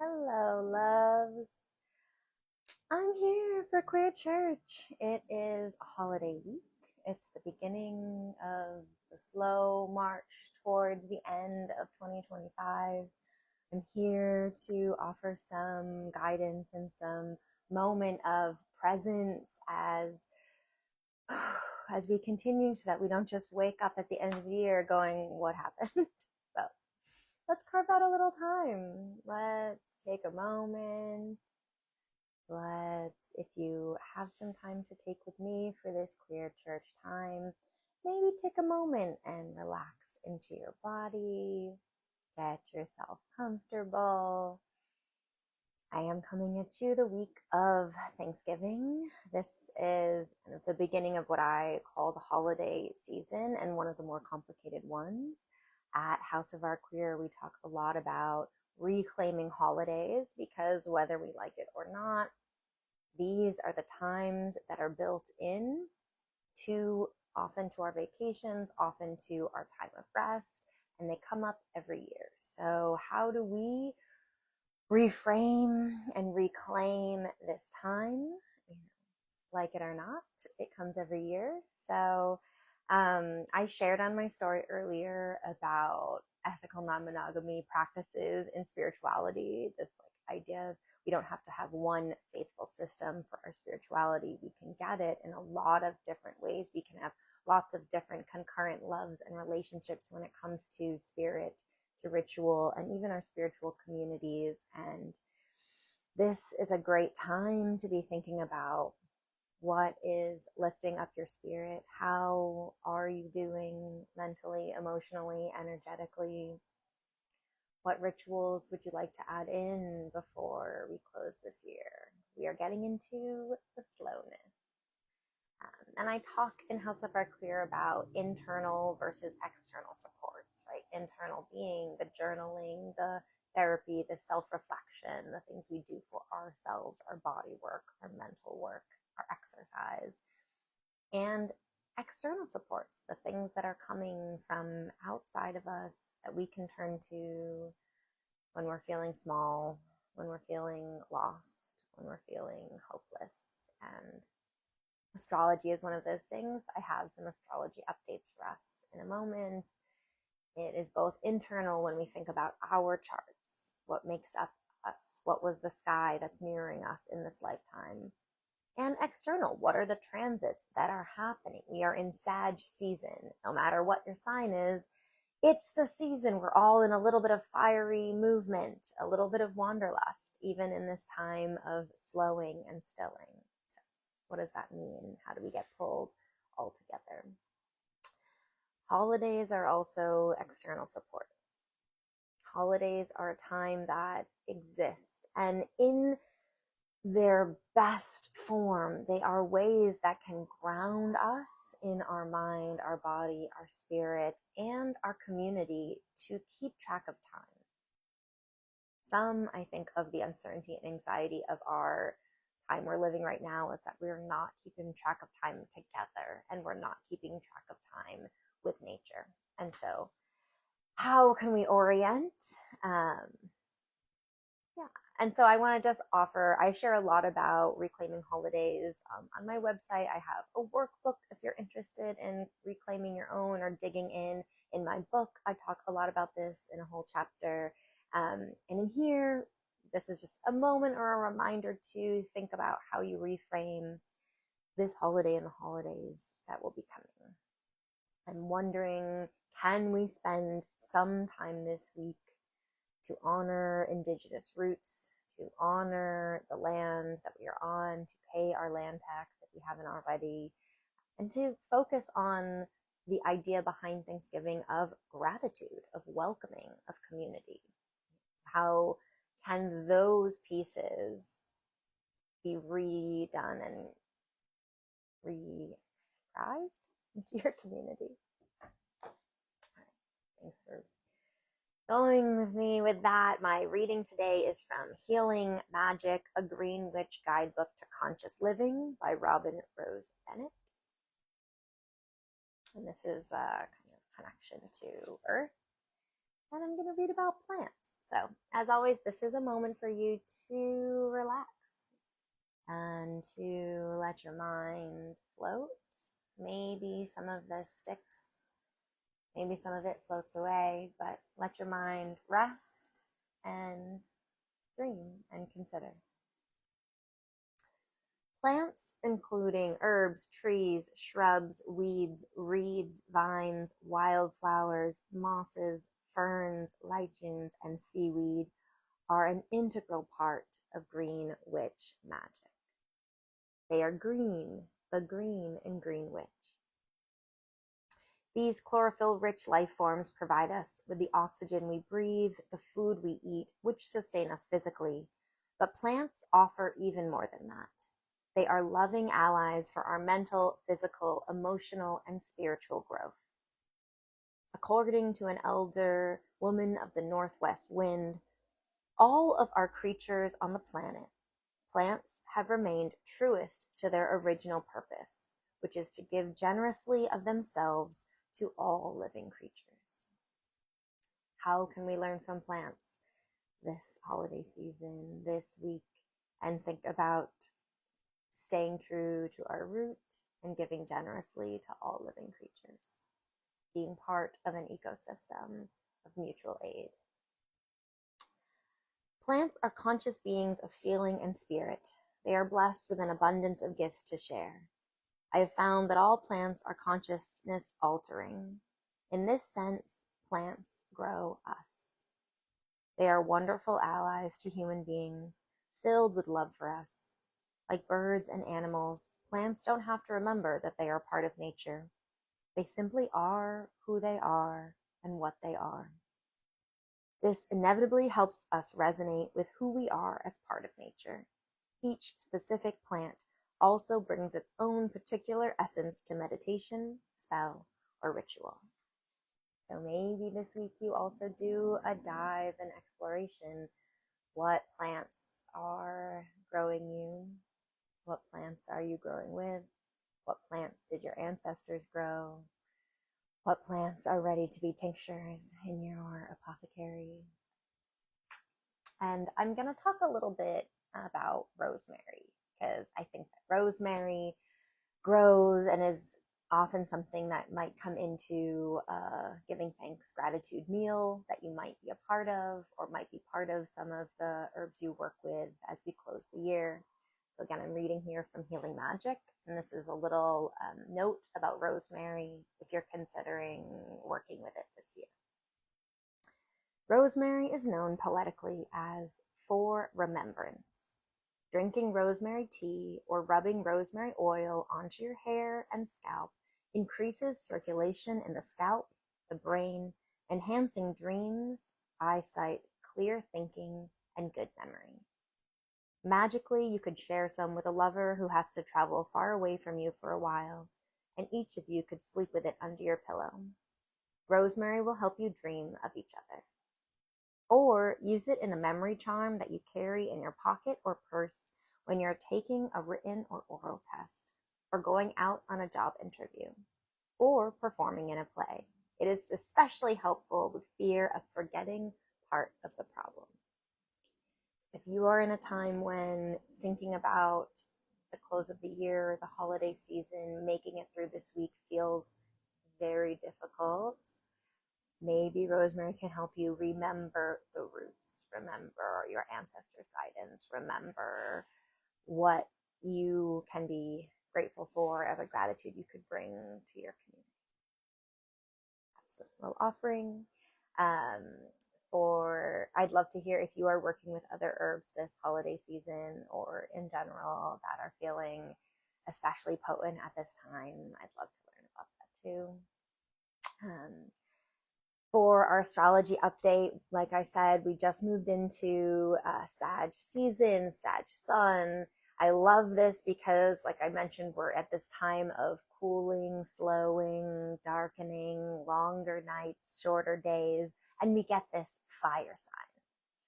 Hello, loves. I'm here for Queer Church. It is a holiday week. It's the beginning of the slow march towards the end of 2025. I'm here to offer some guidance and some moment of presence as we continue so that we don't just wake up at the end of the year going, what happened? So let's carve out a little time. Let's take a moment. If you have some time to take with me for this Queer Church time, maybe take a moment and relax into your body, get yourself comfortable. I am coming at you the week of Thanksgiving. This is kind of the beginning of what I call the holiday season and one of the more complicated ones. At House of Our Queer, we talk a lot about reclaiming holidays because whether we like it or not, these are the times that are built in often to our vacations, often to our time of rest, and they come up every year. So how do we reframe and reclaim this time? Like it or not, it comes every year. So I shared on my story earlier about ethical non-monogamy practices in spirituality, this idea of we don't have to have one faithful system for our spirituality. We can get it in a lot of different ways. We can have lots of different concurrent loves and relationships when it comes to spirit, to ritual, and even our spiritual communities. And this is a great time to be thinking about what is lifting up your spirit. How are you doing mentally, emotionally, energetically? What rituals would you like to add in before we close this year? We are getting into the slowness. And I talk in House of Our Queer about internal versus external supports, right? Internal being the journaling, the therapy, the self-reflection, the things we do for ourselves, our body work, our mental work, our exercise. And external supports, the things that are coming from outside of us that we can turn to when we're feeling small, when we're feeling lost, when we're feeling hopeless. And astrology is one of those things. I have some astrology updates for us in a moment. It is both internal when we think about our charts, what makes up us, what was the sky that's mirroring us in this lifetime, and external, what are the transits that are happening? We are in Sag season. No matter what your sign is, it's the season. We're all in a little bit of fiery movement, a little bit of wanderlust, even in this time of slowing and stilling. So what does that mean? How do we get pulled all together? Holidays are also external support. Holidays are a time that exist, and in their best form, they are ways that can ground us in our mind, our body, our spirit, and our community to keep track of time. Some, I think, of the uncertainty and anxiety of our time we're living right now is that we're not keeping track of time together, and we're not keeping track of time with nature. And so how can we orient? And so I want to just offer, I share a lot about reclaiming holidays. On my website, I have a workbook if you're interested in reclaiming your own or digging in. In my book, I talk a lot about this in a whole chapter. And in here, this is just a moment or a reminder to think about how you reframe this holiday and the holidays that will be coming. I'm wondering, can we spend some time this week to honor Indigenous roots, to honor the land that we are on, to pay our land tax if we haven't already, and to focus on the idea behind Thanksgiving of gratitude, of welcoming, of community. How can those pieces be redone and reprised into your community? All right. Thanks for going with me with that. My reading today is from Healing Magic, a Green Witch Guidebook to Conscious Living by Robin Rose Bennett. And this is a kind of connection to Earth. And I'm going to read about plants. So as always, this is a moment for you to relax and to let your mind float. Maybe some of this sticks, maybe some of it floats away, but let your mind rest and dream and consider. Plants, including herbs, trees, shrubs, weeds, reeds, vines, wildflowers, mosses, ferns, lichens, and seaweed, are an integral part of green witch magic. They are green, the green in Green Witch. These chlorophyll-rich life forms provide us with the oxygen we breathe, the food we eat, which sustain us physically. But plants offer even more than that. They are loving allies for our mental, physical, emotional, and spiritual growth. According to an elder woman of the northwest wind, all of our creatures on the planet, plants have remained truest to their original purpose, which is to give generously of themselves to all living creatures. How can we learn from plants this holiday season, this week, and think about staying true to our root and giving generously to all living creatures, being part of an ecosystem of mutual aid? Plants are conscious beings of feeling and spirit. They are blessed with an abundance of gifts to share. I have found that all plants are consciousness altering. In this sense, plants grow us. They are wonderful allies to human beings, filled with love for us. Like birds and animals, plants don't have to remember that they are part of nature. They simply are who they are and what they are. This inevitably helps us resonate with who we are as part of nature. Each specific plant also brings its own particular essence to meditation, spell, or ritual. So maybe this week you also do a dive and exploration. What plants are growing you? What plants are you growing with? What plants did your ancestors grow? What plants are ready to be tinctures in your apothecary? And I'm going to talk a little bit about rosemary, because I think that rosemary grows and is often something that might come into a giving thanks gratitude meal that you might be a part of, or might be part of some of the herbs you work with as we close the year. So again, I'm reading here from Healing Magic, and this is a little note about rosemary if you're considering working with it this year. Rosemary is known poetically as for remembrance. Drinking rosemary tea or rubbing rosemary oil onto your hair and scalp increases circulation in the scalp, the brain, enhancing dreams, eyesight, clear thinking, and good memory. Magically, you could share some with a lover who has to travel far away from you for a while, and each of you could sleep with it under your pillow. Rosemary will help you dream of each other. Or use it in a memory charm that you carry in your pocket or purse when you're taking a written or oral test, or going out on a job interview, or performing in a play. It is especially helpful with fear of forgetting part of the problem. If you are in a time when thinking about the close of the year, the holiday season, making it through this week feels very difficult, maybe rosemary can help you remember the roots, remember your ancestors' guidance, remember what you can be grateful for, other gratitude you could bring to your community. That's a little offering. I'd love to hear if you are working with other herbs this holiday season or in general that are feeling especially potent at this time. I'd love to learn about that too. For our astrology update, like I said, we just moved into Sag season, Sag sun. I love this because, like I mentioned, we're at this time of cooling, slowing, darkening, longer nights, shorter days, and we get this fire sign.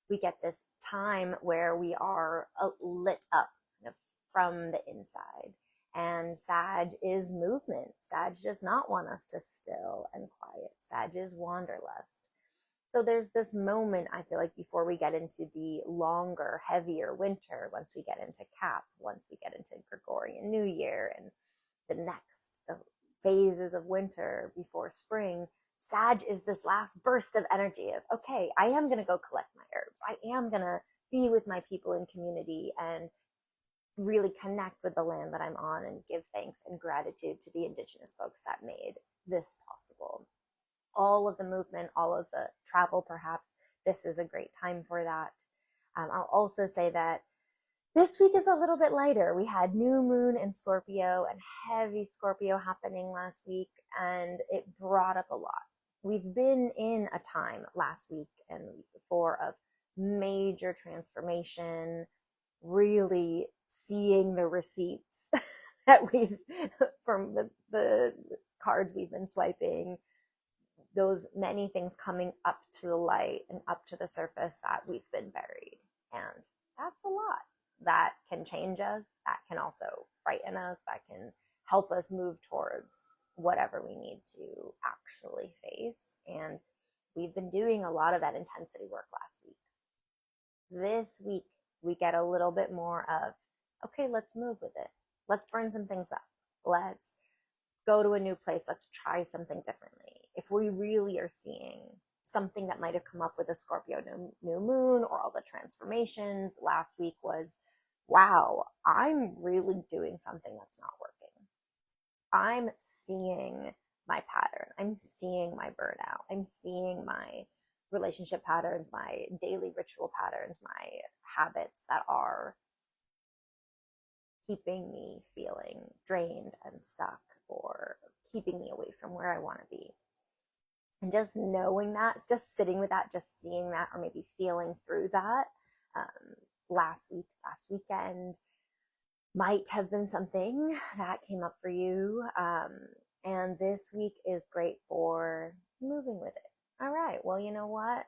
We get this time where we are lit up kind of from the inside. And Sag is movement. Sag does not want us to still and quiet. Sag is wanderlust. So there's this moment, I feel like, before we get into the longer, heavier winter, once we get into Cap, once we get into Gregorian New Year and the phases of winter before spring, Sag is this last burst of energy of, okay, I am going to go collect my herbs. I am going to be with my people in community and really connect with the land that I'm on and give thanks and gratitude to the indigenous folks that made this possible. All of the movement, all of the travel, perhaps this is a great time for that. I'll also say that this week is a little bit lighter. We had new moon in Scorpio and heavy Scorpio happening last week, and it brought up a lot. We've been in a time last week and the week before of major transformation, really seeing the receipts that we've from the cards we've been swiping, those many things coming up to the light and up to the surface that we've been buried. And that's a lot. That can change us. That can also frighten us. That can help us move towards whatever we need to actually face. And we've been doing a lot of that intensity work last week. This week, we get a little bit more of, okay, let's move with it. Let's burn some things up. Let's go to a new place. Let's try something differently. If we really are seeing something that might have come up with a Scorpio new moon or all the transformations last week was, wow, I'm really doing something that's not working. I'm seeing my pattern. I'm seeing my burnout. I'm seeing my relationship patterns, my daily ritual patterns, my habits that are keeping me feeling drained and stuck or keeping me away from where I want to be. And just knowing that, just sitting with that, just seeing that, or maybe feeling through that last weekend might have been something that came up for you. And this week is great for moving with it. All right, well, you know what?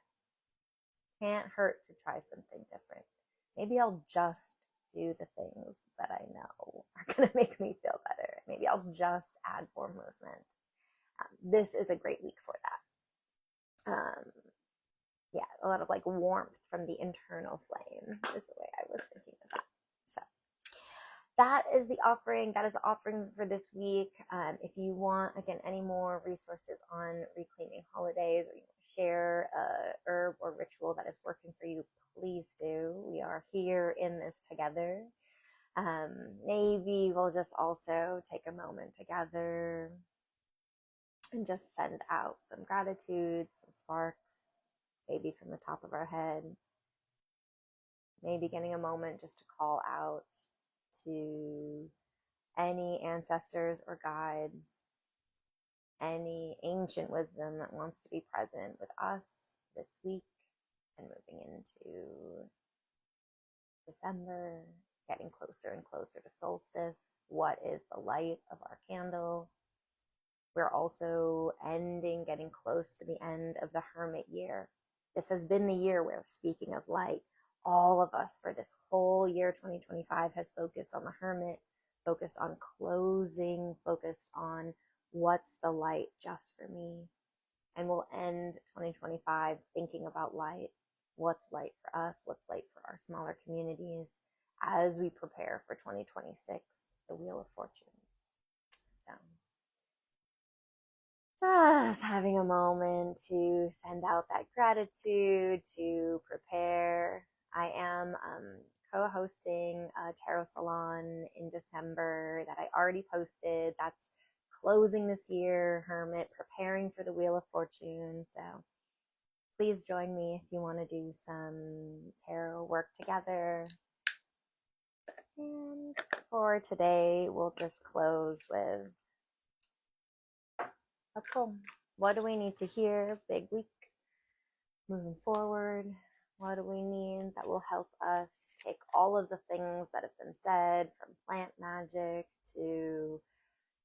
Can't hurt to try something different. Maybe I'll just do the things that I know are going to make me feel better. Maybe I'll just add more movement. This is a great week for that. Yeah, a lot of like warmth from the internal flame is the way I was thinking of that. So that is the offering. That is the offering for this week. If you want, again, any more resources on reclaiming holidays, or you want to share a herb or ritual that is working for you, please do. We are here in this together. Maybe we'll just also take a moment together and just send out some gratitude, some sparks, maybe from the top of our head. Maybe getting a moment just to call out to any ancestors or guides, any ancient wisdom that wants to be present with us this week and moving into December, getting closer and closer to solstice. What is the light of our candle? We're also getting close to the end of the Hermit year. This has been the year where, speaking of light, all of us for this whole year 2025 has focused on the Hermit, focused on closing, focused on what's the light just for me. And we'll end 2025 thinking about light. What's light for us? What's light for our smaller communities as we prepare for 2026, the Wheel of Fortune. So just having a moment to send out that gratitude, to prepare. I am co-hosting a tarot salon in December that I already posted. That's closing this year, Hermit, preparing for the Wheel of Fortune. So please join me if you want to do some tarot work together. And for today, we'll just close with a poem. What do we need to hear? Big week. Moving forward, what do we need that will help us take all of the things that have been said, from plant magic to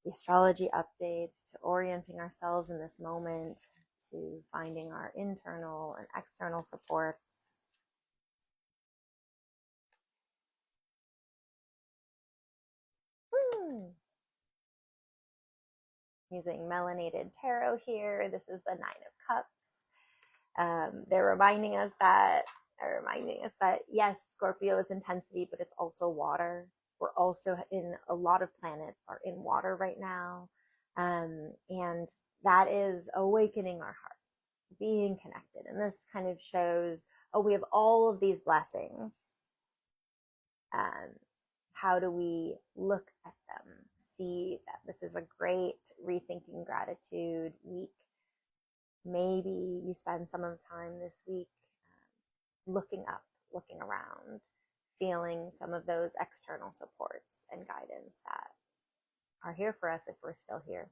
the astrology updates, to orienting ourselves in this moment, to finding our internal and external supports. Using melanated tarot here. This is the 9 of Cups. They're reminding us that yes, Scorpio is intensity, but it's also water. We're also in a lot of planets are in water right now. And that is awakening our heart, being connected. And this kind of shows, oh, we have all of these blessings. How do we look at them? See that this is a great rethinking gratitude week. Maybe you spend some of the time this week looking up, looking around, feeling some of those external supports and guidance that are here for us if we're still here.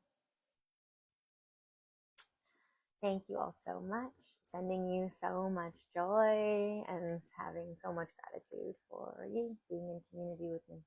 Thank you all so much. Sending you so much joy and having so much gratitude for you being in community with me.